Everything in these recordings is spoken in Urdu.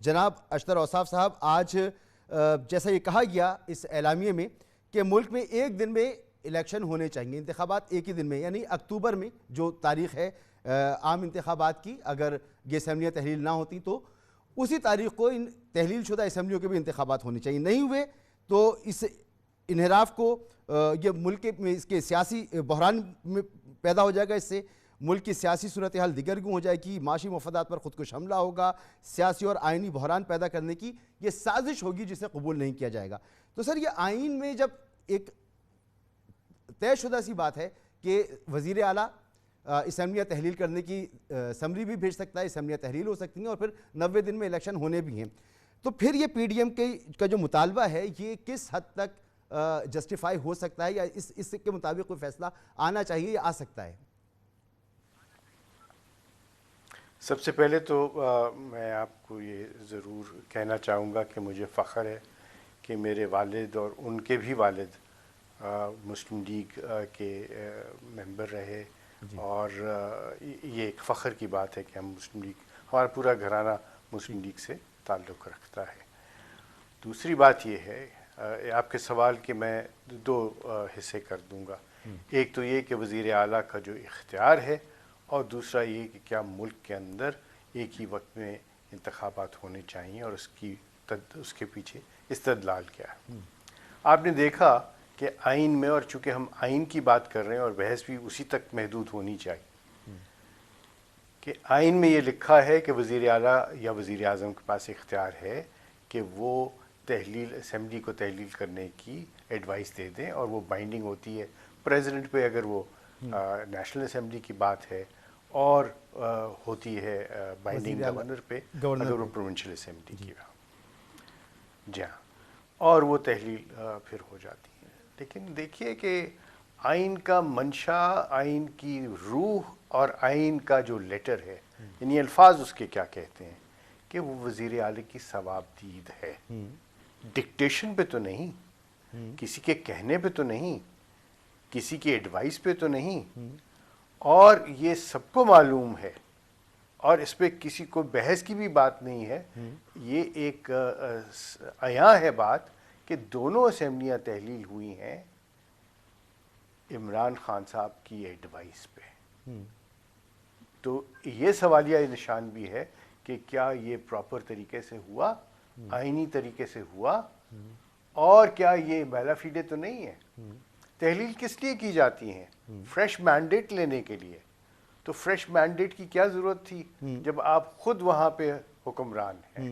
جناب اشتر اوصاف صاحب، آج جیسا یہ کہا گیا اس اعلامیے میں کہ ملک میں ایک دن میں الیکشن ہونے چاہیے، انتخابات ایک ہی دن میں، یعنی اکتوبر میں جو تاریخ ہے عام انتخابات کی، اگر یہ اسمبلیاں تحلیل نہ ہوتی تو اسی تاریخ کو ان تحلیل شدہ اسمبلیوں کے بھی انتخابات ہونے چاہیے. نہیں ہوئے تو اس انحراف کو یہ ملک میں اس کے سیاسی بحران میں پیدا ہو جائے گا. اس سے ملک کی سیاسی صورتحال دیگرگوں ہو جائے گی، معاشی مفادات پر خودکش حملہ ہوگا، سیاسی اور آئینی بحران پیدا کرنے کی یہ سازش ہوگی جسے قبول نہیں کیا جائے گا. تو سر، یہ آئین میں جب ایک طے شدہ سی بات ہے کہ وزیر اعلیٰ اسمبلیاں تحلیل کرنے کی سمری بھی بھیج سکتا ہے، اسمبلیاں تحلیل ہو سکتی ہیں اور پھر 90 دن میں الیکشن ہونے بھی ہیں، تو پھر یہ پی ڈی ایم کا جو مطالبہ ہے یہ کس حد تک جسٹیفائی ہو سکتا ہے، یا اس کے مطابق کوئی فیصلہ آنا چاہیے یا آ سکتا ہے؟ سب سے پہلے تو میں آپ کو یہ ضرور کہنا چاہوں گا کہ مجھے فخر ہے کہ میرے والد اور ان کے بھی والد مسلم لیگ کے ممبر رہے، اور یہ ایک فخر کی بات ہے کہ ہم مسلم لیگ، ہمارا پورا گھرانہ مسلم لیگ سے تعلق رکھتا ہے. دوسری بات یہ ہے، آپ کے سوال کے میں دو حصے کر دوں گا. ایک تو یہ کہ وزیر اعلیٰ کا جو اختیار ہے، اور دوسرا یہ کہ کیا ملک کے اندر ایک ہی وقت میں انتخابات ہونے چاہیے اور اس کے پیچھے استدلال کیا ہے. آپ نے دیکھا کہ آئین میں، اور چونکہ ہم آئین کی بات کر رہے ہیں اور بحث بھی اسی تک محدود ہونی چاہیے، کہ آئین میں یہ لکھا ہے کہ وزیر اعلیٰ یا وزیر اعظم کے پاس اختیار ہے کہ وہ اسمبلی کو تحلیل کرنے کی ایڈوائس دے دیں، اور وہ بائنڈنگ ہوتی ہے پریزیڈنٹ پہ اگر وہ نیشنل اسمبلی کی بات ہے، اور ہوتی ہے بائنڈنگ گورنر پہ اگر وہ پروونشل اسمبلی کی بات. جی ہاں، اور وہ تحلیل پھر ہو جاتی ہے. لیکن دیکھیے کہ آئین کا منشا، آئین کی روح اور آئین کا جو لیٹر ہے، یعنی الفاظ اس کے کیا کہتے ہیں کہ وہ وزیر اعلیٰ کی ثواب دید ہے، ڈکٹیشن پہ تو نہیں، کسی کے کہنے پہ تو نہیں، کسی کی ایڈوائس پہ تو نہیں، اور یہ سب کو معلوم ہے اور اس پہ کسی کو بحث کی بھی بات نہیں ہے. یہ ایک عیاں ہے بات کہ دونوں اسمبلیاں تحلیل ہوئی ہیں عمران خان صاحب کی ایڈوائس پہ. تو یہ سوالیہ نشان بھی ہے کہ کیا یہ پراپر طریقے سے ہوا، آئینی طریقے سے ہوا، اور کیا یہ بیلا فیڈے تو نہیں ہے. تحلیل کس لیے کی جاتی ہیں؟ فریش مینڈیٹ لینے کے لیے. تو فریش مینڈیٹ کی کیا ضرورت تھی جب آپ خود وہاں پہ حکمران ہیں؟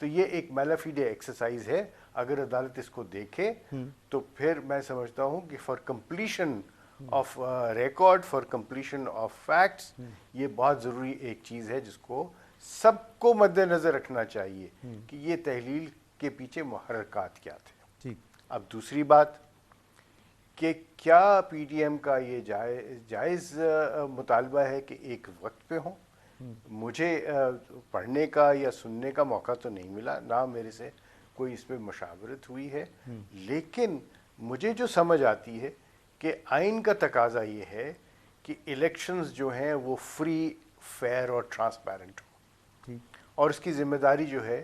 تو یہ ایک بیلا فیڈے ایکسرسائز ہے. اگر عدالت اس کو دیکھے تو پھر میں سمجھتا ہوں کہ for completion of record, for completion of facts, یہ بہت ضروری ایک چیز ہے جس کو سب کو مد نظر رکھنا چاہیے کہ یہ تحلیل کے پیچھے محرکات کیا تھے. اب دوسری بات کہ کیا پی ڈی ایم کا یہ جائز مطالبہ ہے کہ ایک وقت پہ ہوں؟ مجھے پڑھنے کا یا سننے کا موقع تو نہیں ملا، نہ میرے سے کوئی اس پہ مشاورت ہوئی ہے، لیکن مجھے جو سمجھ آتی ہے کہ آئین کا تقاضا یہ ہے کہ الیکشنز جو ہیں وہ فری، فیئر اور ٹرانسپیرنٹ ہوں، اور اس کی ذمہ داری جو ہے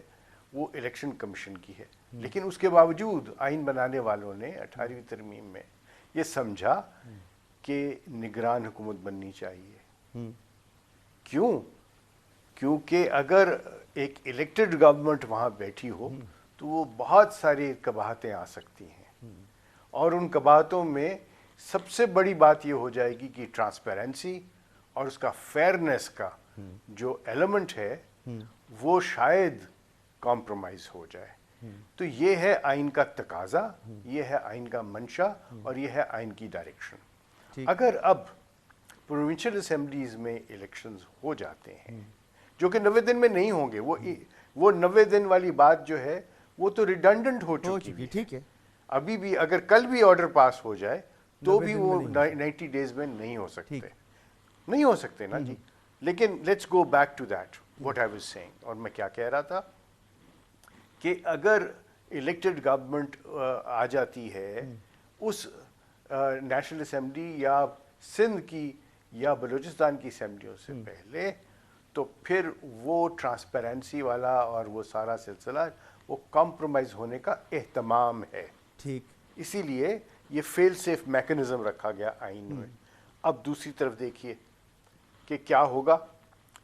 وہ الیکشن کمیشن کی ہے. لیکن اس کے باوجود آئین بنانے والوں نے 18ویں ترمیم میں یہ سمجھا کہ نگران حکومت بننی چاہیے. کیوں؟ کیونکہ اگر ایک الیکٹڈ گورنمنٹ وہاں بیٹھی ہو تو وہ بہت ساری قباحتیں آ سکتی ہیں، اور ان قباحتوں میں سب سے بڑی بات یہ ہو جائے گی کہ ٹرانسپیرنسی اور اس کا فیئرنیس کا جو ایلیمنٹ ہے وہ شاید کمپرومائز ہو جائے. تو یہ ہے آئین کا تقاضا، یہ ہے آئین کا منشا، اور یہ ہے آئین کی ڈائریکشن. اگر اب پروونشل اسمبلیز میں الیکشنز ہو جاتے ہیں جو کہ 90 دن میں نہیں ہوں گے، وہ 90 دن والی بات جو ہے وہ تو ریڈنڈنٹ ہو چکی ہے. ابھی بھی اگر کل بھی آرڈر پاس ہو جائے تو بھی وہ 90 ڈیز میں نہیں ہو سکتے نا جی. لیکن let's go back to that what I was saying. اور میں کیا کہہ رہا تھا کہ اگر الیکٹڈ گورنمنٹ آ جاتی ہے اس نیشنل اسمبلی یا سندھ کی یا بلوچستان کی اسمبلیوں سے پہلے، تو پھر وہ ٹرانسپیرنسی والا اور وہ سارا سلسلہ وہ کمپرومائز ہونے کا اہتمام ہے. ٹھیک. اسی لیے یہ فیل سیف میکنزم رکھا گیا آئین میں. اب دوسری طرف دیکھیے کہ کیا ہوگا.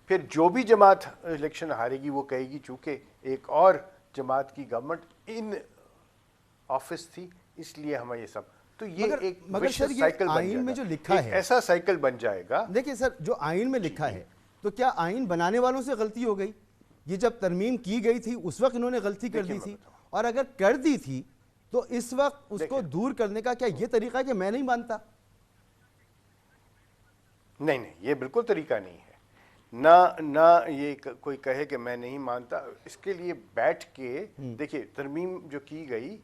پھر جو بھی جماعت الیکشن ہارے گی وہ کہے گی چونکہ ایک اور جماعت کی گورنمنٹ ان آفس تھی اس لیے ہمیں یہ سب, تو یہ ایک ویشیس سائیکل بن جائے گا, ایک ایسا سائیکل بن جائے گا. دیکھیں سر, جو آئین میں لکھا ہے تو کیا آئین بنانے والوں سے غلطی ہو گئی؟ یہ جب ترمیم کی گئی تھی اس وقت انہوں نے غلطی کر دی تھی, اور اگر کر دی تھی تو اس وقت اس کو دور کرنے کا کیا یہ طریقہ ہے کہ میں نہیں مانتا؟ نہیں, یہ بالکل طریقہ نہیں ہے. نہ یہ کوئی کہے کہ میں نہیں مانتا. اس کے لیے بیٹھ کے دیکھیے, ترمیم جو کی گئی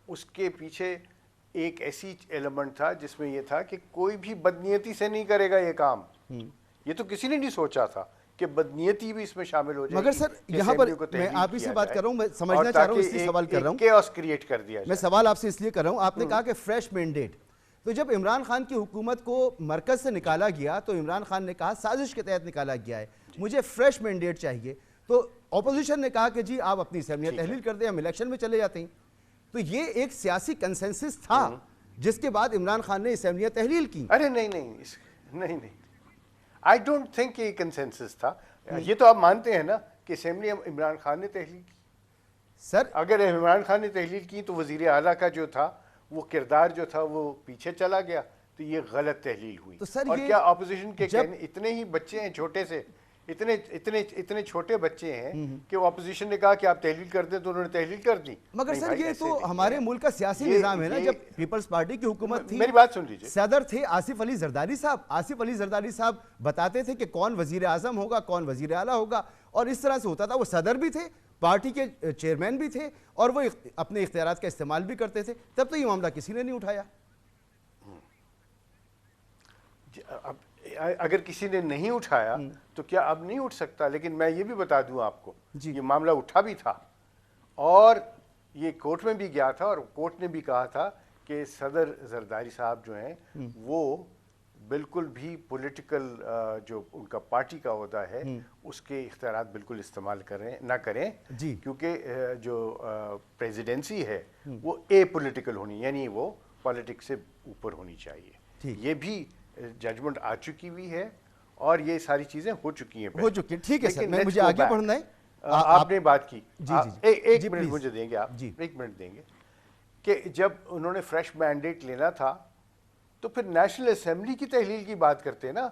اس کے پیچھے ایک ایسی ایلیمنٹ تھا جس میں یہ تھا کہ کوئی بھی بدنیتی سے نہیں کرے گا یہ کام. یہ تو کسی نے نہیں سوچا تھا کہ بدنیتی بھی اس میں شامل ہو جائے. مگر سر یہاں پر میں آپ ہی سے بات کر رہا ہوں, میں سمجھنا چاہ رہا ہوں, اس لیے سوال کر رہا ہوں, کیوس کریٹ کر دیا. میں سوال آپ سے اس لیے کر رہا ہوں, آپ نے کہا کہ فریش مینڈیٹ, تو جب عمران خان کی حکومت کو مرکز سے نکالا گیا تو عمران خان نے کہا سازش کے تحت نکالا گیا ہے, مجھے فریش مینڈیٹ چاہیے. تو اپوزیشن نے کہا کہ جی آپ اپنی اسمبلیاں تحلیل کر دیں, ہم الیکشن میں چلے جاتے ہیں. تو یہ ایک سیاسی کنسنسس تھا جس کے بعد عمران خان نے اسمبلیاں تحلیل کی. ارے نہیں, آئی ڈونٹ تھنک یہ کنسنسس تھا. یہ تو آپ مانتے ہیں نا کہ اسمبلی عمران خان نے تحلیل کی. سر اگر عمران خان نے تحلیل کی تو وزیر اعلیٰ کا جو تھا وہ کردار جو تھا وہ پیچھے چلا گیا, تو یہ غلط تحلیل ہوئی. اور کیا اپوزیشن کے اتنے ہی بچے ہیں چھوٹے سے, اتنے چھوٹے بچے ہیں کہ وہ اپوزیشن نے کہا کہ آپ تحلیل کر دیں تو انہوں نے تحلیل کر دی. مگر سر یہ تو ہمارے ملک کا سیاسی نظام ہے نا. جب پیپلز پارٹی کی حکومت تھی, میری بات سن لیجیے, صدر تھے آصف علی زرداری صاحب. آصف علی زرداری صاحب بتاتے تھے کہ کون وزیر اعظم ہوگا, کون وزیر اعلیٰ ہوگا, اور اس طرح سے ہوتا تھا. وہ صدر بھی تھے, پارٹی کے چیئرمین بھی تھے, اور وہ اپنے اختیارات کا استعمال بھی کرتے تھے. تب تو یہ معاملہ کسی نے نہیں اٹھایا. اگر کسی نے نہیں اٹھایا تو کیا اب نہیں اٹھ سکتا؟ لیکن میں یہ بھی بتا دوں آپ کو, یہ معاملہ اٹھا بھی تھا اور یہ کورٹ میں بھی گیا تھا, اور کورٹ نے بھی کہا تھا کہ صدر زرداری صاحب جو ہیں وہ بالکل بھی پولیٹیکل جو ان کا پارٹی کا عہدہ ہے اس کے اختیارات بالکل استعمال نہ کریں, کیونکہ جو پریزیڈنسی ہے وہ اے پولیٹیکل ہونی, یعنی وہ پالیٹکس سے اوپر ہونی چاہیے. یہ بھی ججمنٹ آ چکی ہوئی ہے اور یہ ساری چیزیں ہو چکی ہیں. ٹھیک ہے سر, مجھے آگے بڑھنا ہے. آپ نے بات کی, ایک منٹ مجھے دیں گے آپ, ایک منٹ دیں گے, کہ جب انہوں نے فریش مینڈیٹ لینا تھا تو پھر نیشنل اسمبلی کی تحلیل کی بات کرتے ہیں نا,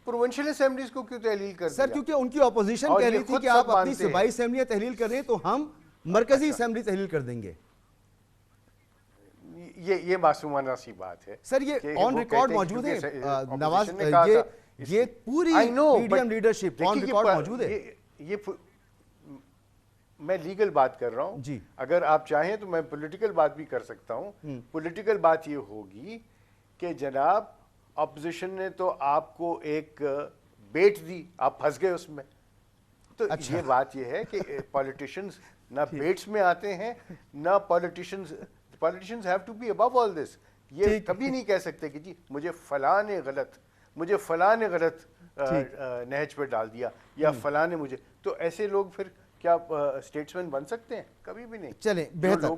پروونشل اسمبلیز کو کیوں تحلیل کر دیا؟ سر کیونکہ ان کی اپوزیشن کہہ رہی تھی کہ آپ اپنی صوبائی اسمبلیاں تحلیل کر رہے ہیں تو ہم مرکزی اسمبلی تحلیل کر دیں گے. یہ معصومانہ سی بات ہے سر. یہ آن ریکارڈ موجود ہے نواز, یہ پوری P D M leadership on record موجود ہے. یہ میں لیگل بات کر رہا ہوں, اگر آپ چاہیں تو میں پولیٹیکل بات بھی کر سکتا ہوں. پولیٹیکل بات یہ ہوگی کہ جناب اپوزیشن نے تو آپ کو ایک بیٹ دی, آپ پھنس گئے اس میں. تو یہ بات یہ ہے کہ پولیٹیشینز نہ بیٹس میں آتے ہیں, نہ politicians have to be above all this. یہ کبھی نہیں کہہ سکتے کہ جی مجھے فلاں نے غلط نہج پہ ڈال دیا یا فلاں نے مجھے, تو ایسے لوگ پھر کیا اسٹیٹسمین بن سکتے ہیں؟ کبھی بھی نہیں. چلیں بہتر